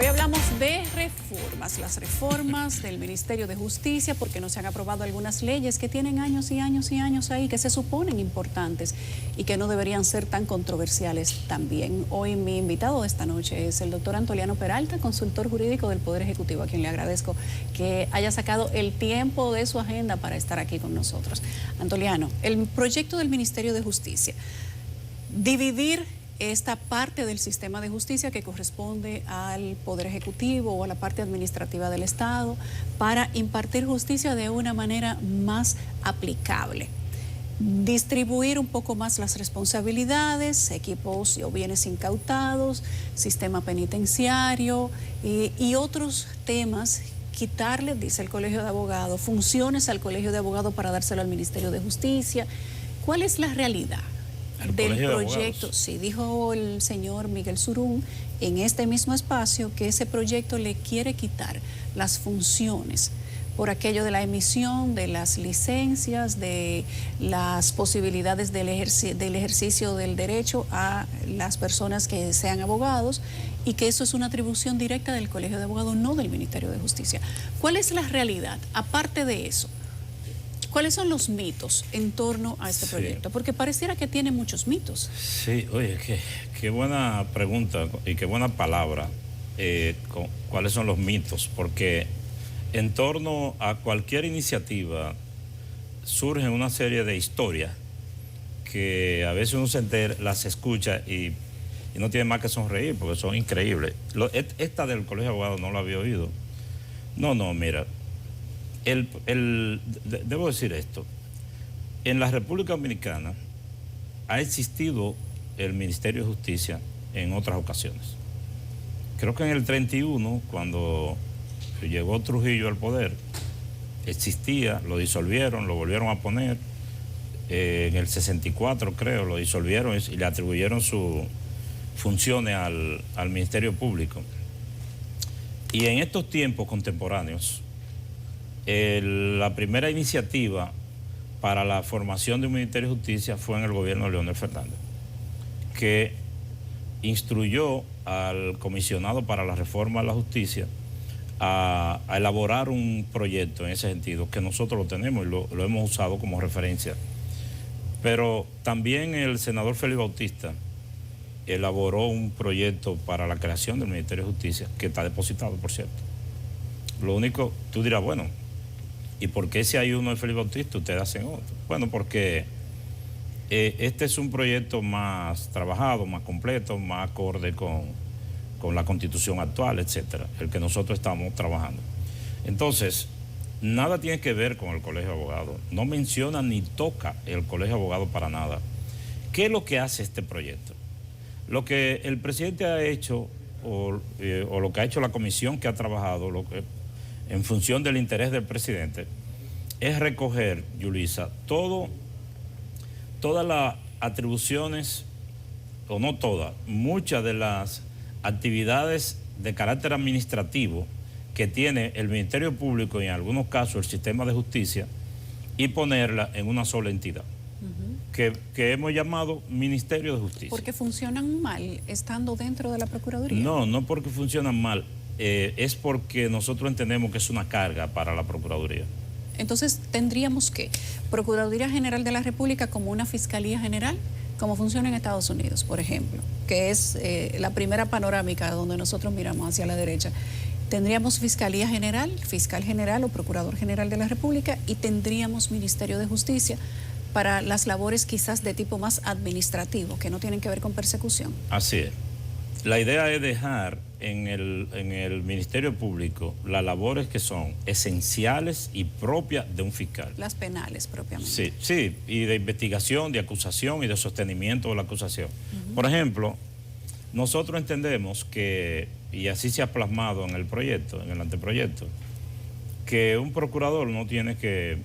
Hoy hablamos de reformas, las reformas del Ministerio de Justicia, porque no se han aprobado algunas leyes que tienen años y años y años ahí, que se suponen importantes y que no deberían ser tan controversiales también. Hoy mi invitado de esta noche es el doctor Antoliano Peralta, consultor jurídico del Poder Ejecutivo, a quien le agradezco que haya sacado el tiempo de su agenda para estar aquí con nosotros. Antoliano, el proyecto del Ministerio de Justicia, dividir esta parte del sistema de justicia que corresponde al Poder Ejecutivo o a la parte administrativa del Estado para impartir justicia de una manera más aplicable. Distribuir un poco más las responsabilidades, equipos o bienes incautados, sistema penitenciario y otros temas. Quitarle, dice el Colegio de Abogados, funciones al Colegio de Abogados para dárselo al Ministerio de Justicia. ¿Cuál es la realidad del proyecto? Sí, dijo el señor Miguel Surún en este mismo espacio que ese proyecto le quiere quitar las funciones por aquello de la emisión de las licencias, de las posibilidades del ejercicio del derecho a las personas que sean abogados, y que eso es una atribución directa del Colegio de Abogados, no del Ministerio de Justicia. ¿Cuál es la realidad? Aparte de eso, ¿cuáles son los mitos en torno a este proyecto? Porque pareciera que tiene muchos mitos. Sí, oye, qué buena pregunta y qué buena palabra. ¿Cuáles son los mitos? Porque en torno a cualquier iniciativa surgen una serie de historias que a veces uno las escucha y no tiene más que sonreír porque son increíbles. Esta del Colegio de Abogados no la había oído. No, mira. Debo decir esto, en la República Dominicana ha existido el Ministerio de Justicia en otras ocasiones. Creo que en el 31, cuando llegó Trujillo al poder, existía, lo disolvieron, lo volvieron a poner, en el 64 creo, lo disolvieron y le atribuyeron sus funciones al Ministerio Público. Y en estos tiempos contemporáneos, la primera iniciativa para la formación de un Ministerio de Justicia fue en el gobierno de Leonel Fernández, que instruyó al comisionado para la reforma de la justicia a elaborar un proyecto en ese sentido, que nosotros lo tenemos y lo hemos usado como referencia. Pero también el senador Félix Bautista elaboró un proyecto para la creación del Ministerio de Justicia, que está depositado, por cierto. Lo único, tú dirás, bueno, ¿y por qué si hay uno de Félix Bautista ustedes hacen otro? Bueno, porque este es un proyecto más trabajado, más completo, más acorde con la Constitución actual, etcétera, el que nosotros estamos trabajando. Entonces, nada tiene que ver con el Colegio de Abogados. No menciona ni toca el Colegio de Abogados para nada. ¿Qué es lo que hace este proyecto? Lo que el presidente ha hecho, o lo que ha hecho la comisión que ha trabajado, en función del interés del presidente, es recoger, Yulisa, todas las atribuciones, o no todas, muchas de las actividades de carácter administrativo que tiene el Ministerio Público y en algunos casos el sistema de justicia, y ponerla en una sola entidad, que hemos llamado Ministerio de Justicia. ¿Porque funcionan mal estando dentro de la Procuraduría? No porque funcionan mal. Es porque nosotros entendemos que es una carga para la Procuraduría. Entonces, tendríamos que Procuraduría General de la República como una Fiscalía General, como funciona en Estados Unidos, por ejemplo, que es la primera panorámica donde nosotros miramos hacia la derecha. Tendríamos Fiscalía General, Fiscal General o Procurador General de la República, y tendríamos Ministerio de Justicia para las labores quizás de tipo más administrativo, que no tienen que ver con persecución. Así es. La idea es dejar en el Ministerio Público las labores que son esenciales y propias de un fiscal. Las penales propiamente. Sí, y de investigación, de acusación y de sostenimiento de la acusación. Por ejemplo, nosotros entendemos que, y así se ha plasmado en el proyecto, en el anteproyecto, que un procurador no tiene que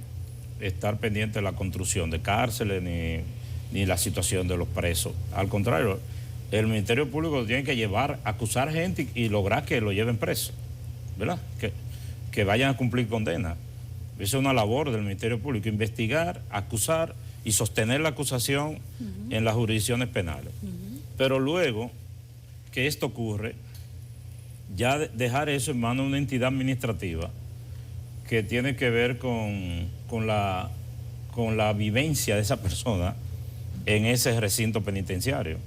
estar pendiente de la construcción de cárceles ni la situación de los presos. Al contrario, el Ministerio Público tiene que acusar gente y lograr que lo lleven preso, ¿verdad? Que vayan a cumplir condena. Esa es una labor del Ministerio Público, investigar, acusar y sostener la acusación en las jurisdicciones penales. Pero luego que esto ocurre, ya dejar eso en manos de una entidad administrativa que tiene que ver con la vivencia de esa persona en ese recinto penitenciario.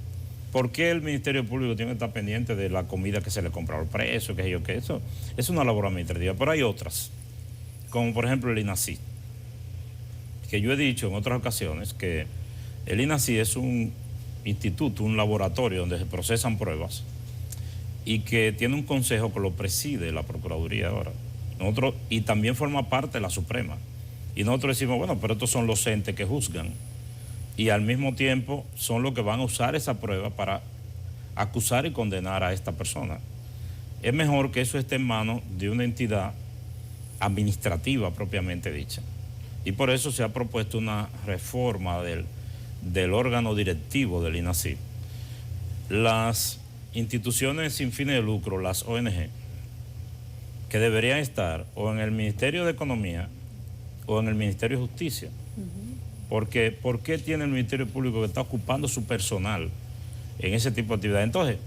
¿Por qué el Ministerio Público tiene que estar pendiente de la comida que se le compra a los presos, que yo, que eso es una labor administrativa? Pero hay otras, como por ejemplo el INACI, que yo he dicho en otras ocasiones que el INACI es un instituto, un laboratorio donde se procesan pruebas y que tiene un consejo que lo preside la Procuraduría ahora. Nosotros, y también forma parte de la Suprema. Y nosotros decimos, bueno, pero estos son los entes que juzgan y al mismo tiempo son los que van a usar esa prueba para acusar y condenar a esta persona. Es mejor que eso esté en manos de una entidad administrativa propiamente dicha. Y por eso se ha propuesto una reforma del órgano directivo del INACI. Las instituciones sin fines de lucro, las ONG, que deberían estar o en el Ministerio de Economía o en el Ministerio de Justicia. Porque ¿por qué tiene el Ministerio Público que está ocupando su personal en ese tipo de actividades? Entonces,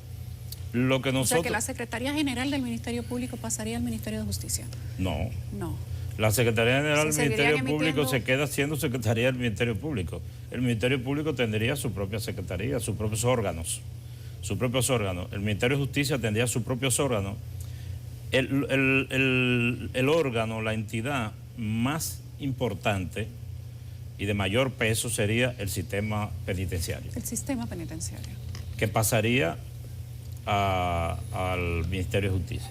lo que nosotros... O sea, que la Secretaría General del Ministerio Público pasaría al Ministerio de Justicia. No. No. La Secretaría General del Ministerio Público emitiendo... se queda siendo Secretaría del Ministerio Público. El Ministerio Público tendría su propia secretaría, sus propios órganos. El Ministerio de Justicia tendría sus propios órganos. El órgano, la entidad más importante y de mayor peso sería el sistema penitenciario. El sistema penitenciario. Que pasaría al Ministerio de Justicia.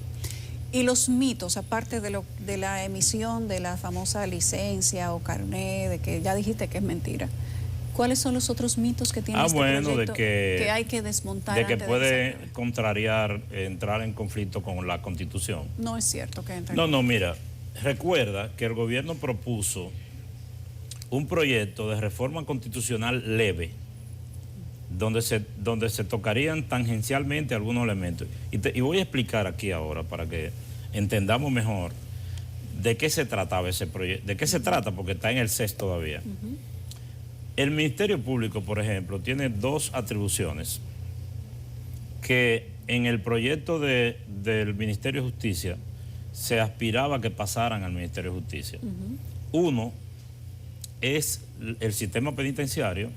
Y los mitos, aparte de la emisión de la famosa licencia o carné, de que ya dijiste que es mentira, ¿cuáles son los otros mitos que tiene este proyecto que hay que desmontar? De que antes puede contrariar, entrar en conflicto con la Constitución. No es cierto que entre. No, mira, recuerda que el gobierno propuso un proyecto de reforma constitucional leve, donde se tocarían tangencialmente algunos elementos. Y voy a explicar aquí ahora para que entendamos mejor de qué se trataba ese proyecto, de qué se trata, porque está en el CES todavía. El Ministerio Público, por ejemplo, tiene dos atribuciones que en el proyecto del Ministerio de Justicia se aspiraba a que pasaran al Ministerio de Justicia. Uno es el sistema penitenciario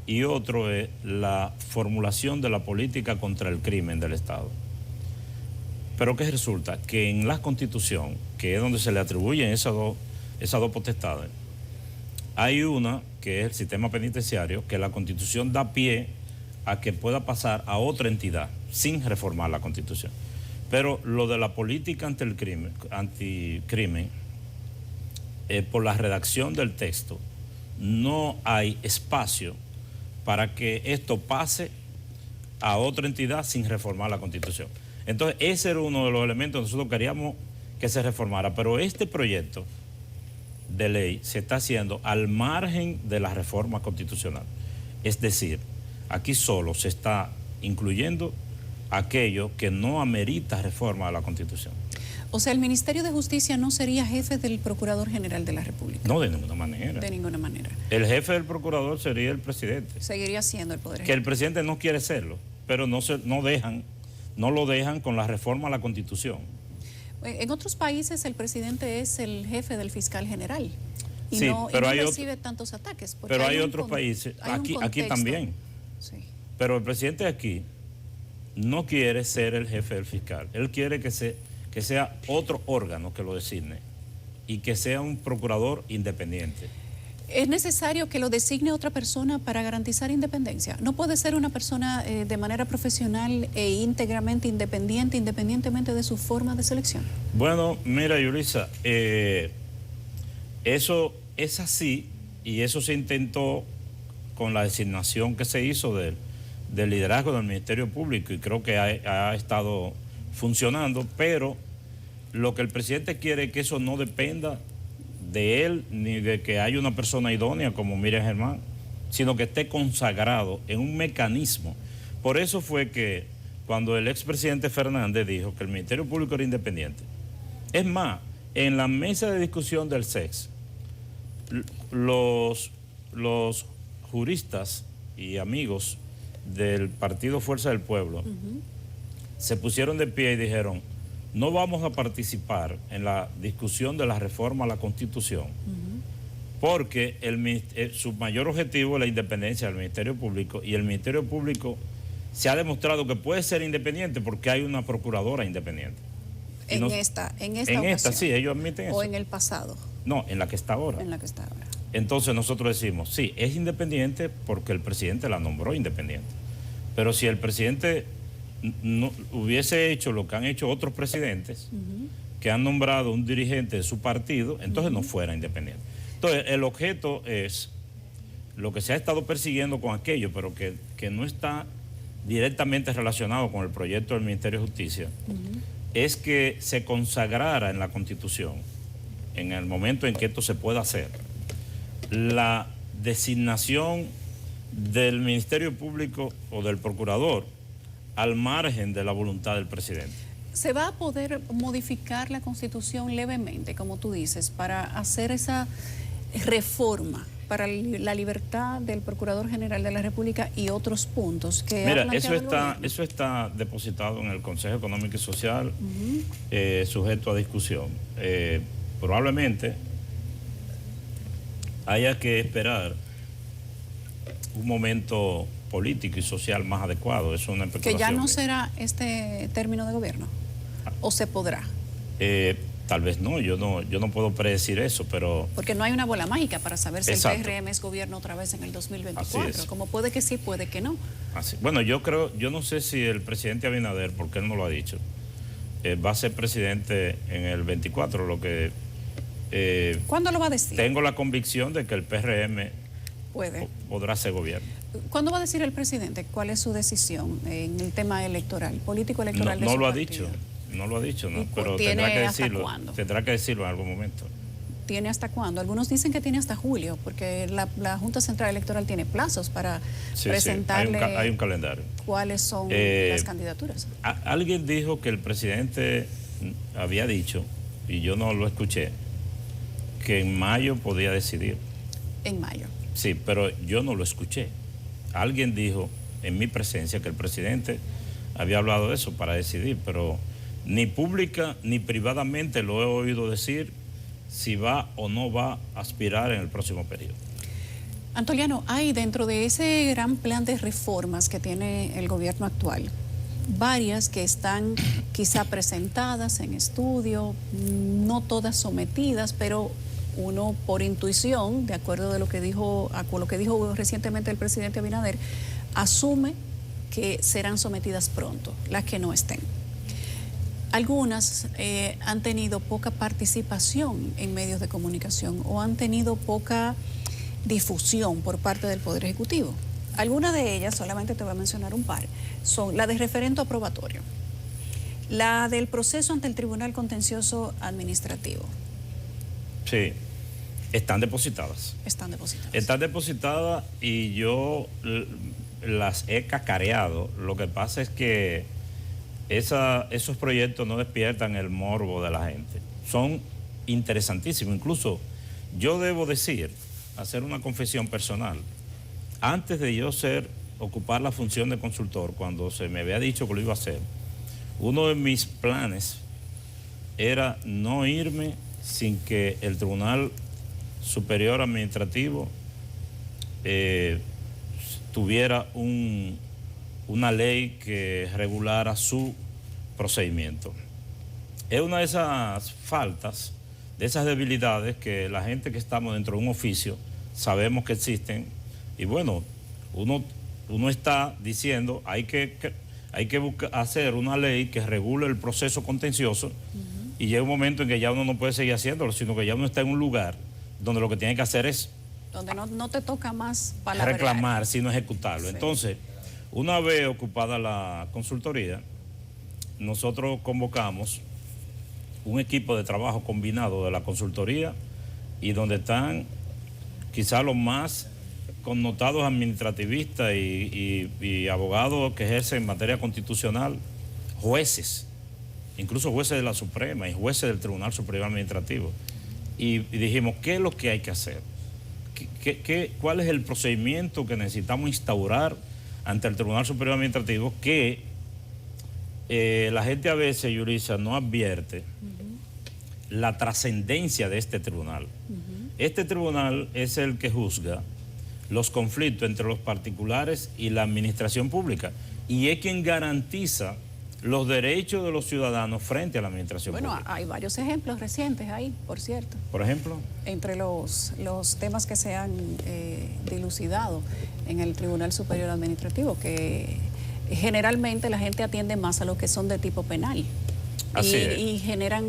y otro es la formulación de la política contra el crimen del Estado. Pero ¿qué resulta? Que en la Constitución, que es donde se le atribuyen esas dos potestades, hay una que es el sistema penitenciario, que la Constitución da pie a que pueda pasar a otra entidad sin reformar la Constitución. Pero lo de la política anticrimen, por la redacción del texto, no hay espacio para que esto pase a otra entidad sin reformar la Constitución. Entonces, ese era uno de los elementos que nosotros queríamos que se reformara, pero este proyecto de ley se está haciendo al margen de la reforma constitucional. Es decir, aquí solo se está incluyendo aquello que no amerita reforma a la Constitución. O sea, el Ministerio de Justicia no sería jefe del Procurador General de la República. No, de ninguna manera. De ninguna manera. El jefe del procurador sería el presidente. Seguiría siendo el Poder Ejecutivo. Que el presidente no quiere serlo, pero no lo dejan con la reforma a la Constitución. En otros países el presidente es el jefe del fiscal general y sí, no pero recibe tantos ataques. Pero hay otros países, aquí también. Sí. Pero el presidente aquí no quiere ser el jefe del fiscal. Él quiere que sea otro órgano que lo designe y que sea un procurador independiente. ¿Es necesario que lo designe otra persona para garantizar independencia? ¿No puede ser una persona de manera profesional e íntegramente independiente, independientemente de su forma de selección? Bueno, mira, Yulisa, eso es así y eso se intentó con la designación que se hizo del liderazgo del Ministerio Público y creo que ha estado funcionando, pero lo que el presidente quiere es que eso no dependa de él ni de que haya una persona idónea como Miriam Germán, sino que esté consagrado en un mecanismo. Por eso fue que cuando el expresidente Fernández dijo que el Ministerio Público era independiente, es más, en la mesa de discusión del SEX, los juristas y amigos del Partido Fuerza del Pueblo se pusieron de pie y dijeron: no vamos a participar en la discusión de la reforma a la Constitución, porque su mayor objetivo es la independencia del Ministerio Público, y el Ministerio Público se ha demostrado que puede ser independiente porque hay una procuradora independiente. En esta ocasión, sí, ellos admiten eso. ¿O en el pasado? No, en la que está ahora. En la que está ahora. Entonces nosotros decimos, sí, es independiente porque el presidente la nombró independiente. Pero si el presidente no hubiese hecho lo que han hecho otros presidentes, que han nombrado un dirigente de su partido, entonces no fuera independiente. Entonces el objeto es lo que se ha estado persiguiendo con aquello, pero que no está directamente relacionado con el proyecto del Ministerio de Justicia, es que se consagrara en la Constitución, en el momento en que esto se pueda hacer, la designación del Ministerio Público o del Procurador al margen de la voluntad del presidente. ¿Se va a poder modificar la Constitución levemente, como tú dices, para hacer esa reforma para la libertad del Procurador General de la República y otros puntos que Mira, ha planteado el gobierno? eso está depositado en el Consejo Económico y Social, sujeto a discusión. Probablemente haya que esperar un momento político y social más adecuado. Eso es una especulación. ¿Que ya no será este término de gobierno? ¿O se podrá? Tal vez no, yo no puedo predecir eso, pero... Porque no hay una bola mágica para saber si Exacto. el PRM es gobierno otra vez en el 2024. Así es. Como puede que sí, puede que no. Así. Bueno, yo no sé si el presidente Abinader, porque él no lo ha dicho, va a ser presidente en el 24, lo que... ¿Cuándo lo va a decir? Tengo la convicción de que el PRM podrá ser gobierno. ¿Cuándo va a decir el presidente cuál es su decisión en el tema electoral, político electoral de su partido? No lo ha dicho, no, pero ¿Tiene tendrá que hasta decirlo. cuándo? Tendrá que decirlo en algún momento. ¿Tiene hasta cuándo? Algunos dicen que tiene hasta julio, porque la Junta Central Electoral tiene plazos para presentarle. Sí, hay un calendario. ¿Cuáles son las candidaturas? Alguien dijo que el presidente había dicho, y yo no lo escuché, que en mayo podía decidir. En mayo. Sí, pero yo no lo escuché. Alguien dijo en mi presencia que el presidente había hablado de eso para decidir, pero ni pública ni privadamente lo he oído decir si va o no va a aspirar en el próximo periodo. Antoliano, hay dentro de ese gran plan de reformas que tiene el gobierno actual, varias que están quizá presentadas en estudio, no todas sometidas, pero uno por intuición, de acuerdo a lo que dijo recientemente el presidente Abinader, asume que serán sometidas pronto, las que no estén. Algunas han tenido poca participación en medios de comunicación o han tenido poca difusión por parte del Poder Ejecutivo. Algunas de ellas, solamente te voy a mencionar un par, son la de referendo aprobatorio, la del proceso ante el Tribunal Contencioso Administrativo. Sí, están depositadas. Están depositadas. Están depositadas y yo las he cacareado. Lo que pasa es que esos proyectos no despiertan el morbo de la gente. Son interesantísimos. Incluso yo debo hacer una confesión personal. Antes de yo ocupar la función de consultor, cuando se me había dicho que lo iba a hacer, uno de mis planes era no irme sin que el Tribunal Superior Administrativo tuviera una ley que regulara su procedimiento. Es una de esas faltas, de esas debilidades que la gente que estamos dentro de un oficio sabemos que existen, y bueno, uno está diciendo hay que hacer una ley que regule el proceso contencioso, y llega un momento en que ya uno no puede seguir haciéndolo, sino que ya uno está en un lugar donde lo que tiene que hacer es donde no te toca más palabrear, reclamar, sino ejecutarlo. Sí. Entonces, una vez ocupada la consultoría, nosotros convocamos un equipo de trabajo combinado de la consultoría y donde están quizás los más connotados administrativistas y abogados que ejercen en materia constitucional, jueces, incluso jueces de la Suprema y jueces del Tribunal Superior Administrativo. Y dijimos, ¿qué es lo que hay que hacer? ¿Cuál es el procedimiento que necesitamos instaurar ante el Tribunal Superior Administrativo que la gente a veces, Yulisa, no advierte la trascendencia de este tribunal. Este tribunal es el que juzga los conflictos entre los particulares y la administración pública y es quien garantiza los derechos de los ciudadanos frente a la administración pública. Bueno, hay varios ejemplos recientes ahí, por cierto. Por ejemplo, entre los temas que se han dilucidado en el Tribunal Superior Administrativo, que generalmente la gente atiende más a lo que son de tipo penal. Y generan,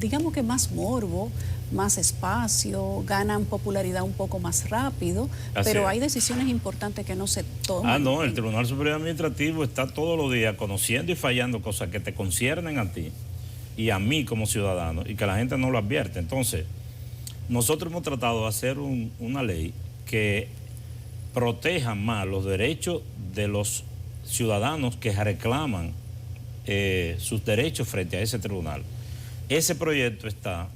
digamos que más morbo, más espacio, ganan popularidad un poco más rápido, pero hay decisiones importantes que no se toman. No, el Tribunal Superior Administrativo está todos los días conociendo y fallando cosas que te conciernen a ti y a mí como ciudadano y que la gente no lo advierte. Entonces, nosotros hemos tratado de hacer una ley que proteja más los derechos de los ciudadanos que reclaman sus derechos frente a ese tribunal. Ese proyecto está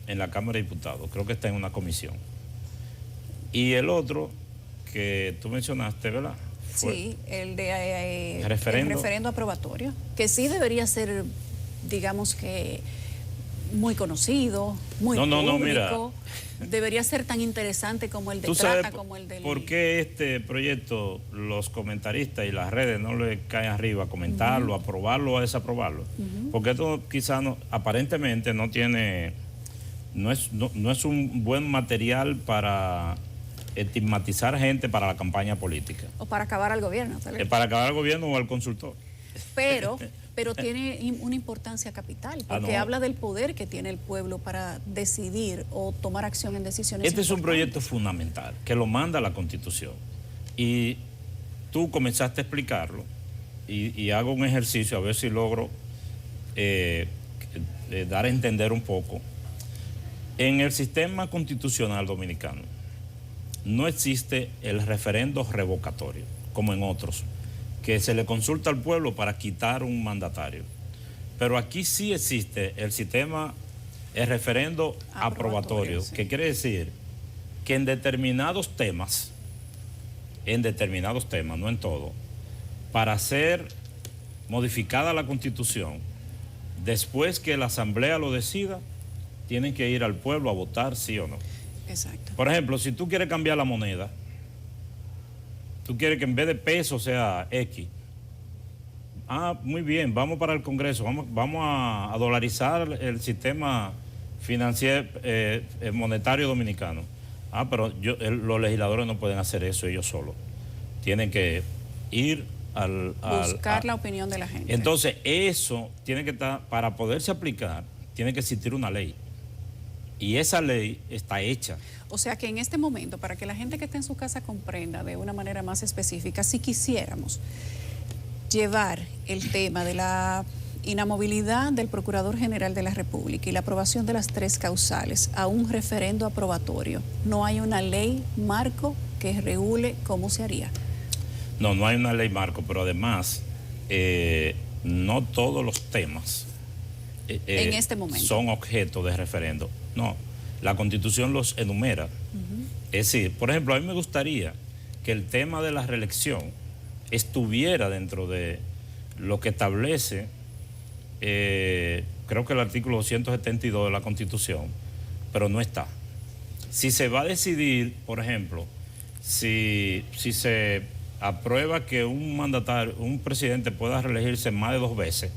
en la Cámara de Diputados, creo que está en una comisión. Y el otro que tú mencionaste, ¿verdad? Sí, el de el referendo aprobatorio, que sí debería ser, digamos que, muy conocido, muy público. No, mira. Debería ser tan interesante como el de Trata, como el del... ¿Por qué este proyecto los comentaristas y las redes no le caen arriba a comentarlo, aprobarlo o a desaprobarlo? Porque esto quizás aparentemente no tiene... No es un buen material para estigmatizar gente para la campaña política. O para acabar al gobierno. Para acabar al gobierno o al consultor. Pero tiene una importancia capital, porque habla del poder que tiene el pueblo para decidir o tomar acción en decisiones importantes. Es un proyecto fundamental, que lo manda la Constitución. Y tú comenzaste a explicarlo, y hago un ejercicio a ver si logro dar a entender un poco. En el sistema constitucional dominicano no existe el referendo revocatorio, como en otros, que se le consulta al pueblo para quitar un mandatario. Pero aquí sí existe el referendo aprobatorio, sí. Que quiere decir que en determinados temas, no en todo, para ser modificada la Constitución, después que la Asamblea lo decida, tienen que ir al pueblo a votar sí o no. Exacto. Por ejemplo, si tú quieres cambiar la moneda, tú quieres que en vez de peso sea X. Muy bien, vamos para el Congreso, vamos a dolarizar el sistema financiero monetario dominicano. Pero los legisladores no pueden hacer eso ellos solos. Tienen que ir buscar la opinión de la gente. Entonces, eso tiene que estar, para poderse aplicar, tiene que existir una ley. Y esa ley está hecha. O sea que en este momento, para que la gente que está en su casa comprenda de una manera más específica, si quisiéramos llevar el tema de la inamovilidad del Procurador General de la República y la aprobación de las 3 causales a un referendo aprobatorio, ¿no hay una ley marco que regule cómo se haría? No hay una ley marco, pero además no todos los temas en este momento son objeto de referendo. No, la Constitución los enumera. Es decir, por ejemplo, a mí me gustaría que el tema de la reelección estuviera dentro de lo que establece, creo que el artículo 272 de la Constitución, pero no está. Si se va a decidir, por ejemplo, si se aprueba que un presidente pueda reelegirse más de 2 veces,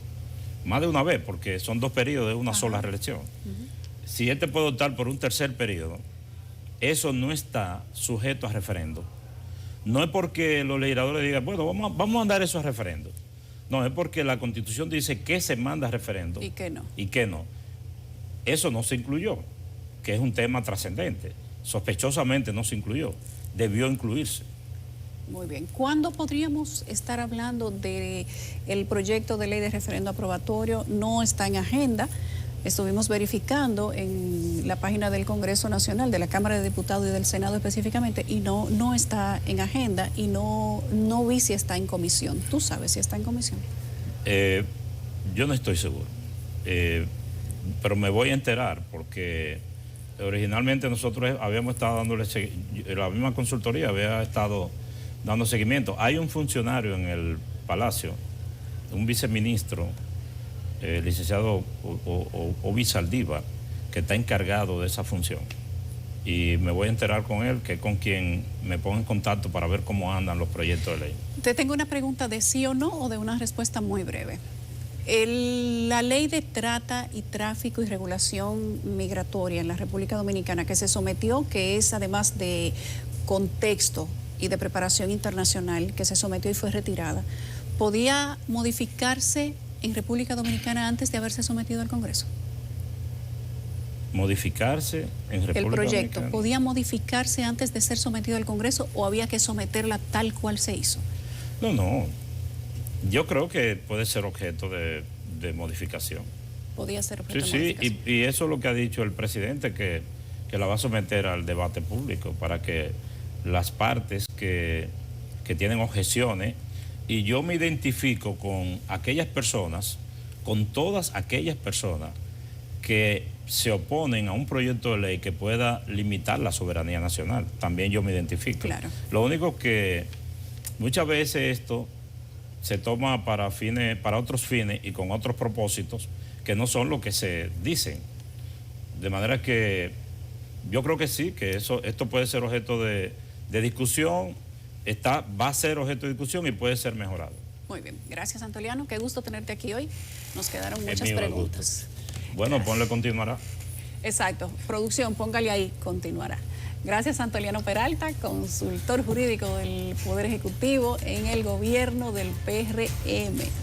más de una vez, porque son 2 periodos de una sola reelección. Si este puede optar por un 3er periodo, eso no está sujeto a referendo. No es porque los legisladores digan, bueno, vamos a mandar eso a referendo. No, es porque la Constitución dice que se manda a referendo. Y que no. Y que no. Eso no se incluyó, que es un tema trascendente. Sospechosamente no se incluyó. Debió incluirse. Muy bien. ¿Cuándo podríamos estar hablando del proyecto de ley de referendo aprobatorio? No está en agenda. Estuvimos verificando en la página del Congreso Nacional, de la Cámara de Diputados y del Senado específicamente, y no está en agenda y no vi si está en comisión. ¿Tú sabes si está en comisión? Yo no estoy seguro, pero me voy a enterar porque originalmente nosotros habíamos estado dándole, la misma consultoría había estado dando seguimiento. Hay un funcionario en el Palacio, un viceministro, el licenciado Obi Saldívar, que está encargado de esa función. Y me voy a enterar con él, que es con quien me pongo en contacto para ver cómo andan los proyectos de ley. Te tengo una pregunta de sí o no o de una respuesta muy breve. La ley de trata y tráfico y regulación migratoria en la República Dominicana que se sometió, que es además de contexto y de preparación internacional, que se sometió y fue retirada, ¿podía modificarse en República Dominicana antes de haberse sometido al Congreso? ¿Modificarse en República El proyecto, Dominicana? ¿podía modificarse antes de ser sometido al Congreso o había que someterla tal cual se hizo? No. Yo creo que puede ser objeto de modificación. Podía ser objeto de Sí, modificación. y eso es lo que ha dicho el presidente, que la va a someter al debate público para que las partes que tienen objeciones, y yo me identifico con aquellas personas, con todas aquellas personas que se oponen a un proyecto de ley que pueda limitar la soberanía nacional. También yo me identifico. Claro. Lo único que muchas veces esto se toma para otros fines y con otros propósitos que no son lo que se dicen. De manera que yo creo que sí, que esto puede ser objeto de discusión, va a ser objeto de discusión y puede ser mejorado. Muy bien, gracias Antoliano, qué gusto tenerte aquí hoy. Nos quedaron muchas mío, preguntas. Bueno, Gracias. ponle continuará. Exacto, producción, póngale ahí, continuará. Gracias Antoliano Peralta, consultor jurídico del Poder Ejecutivo en el gobierno del PRM.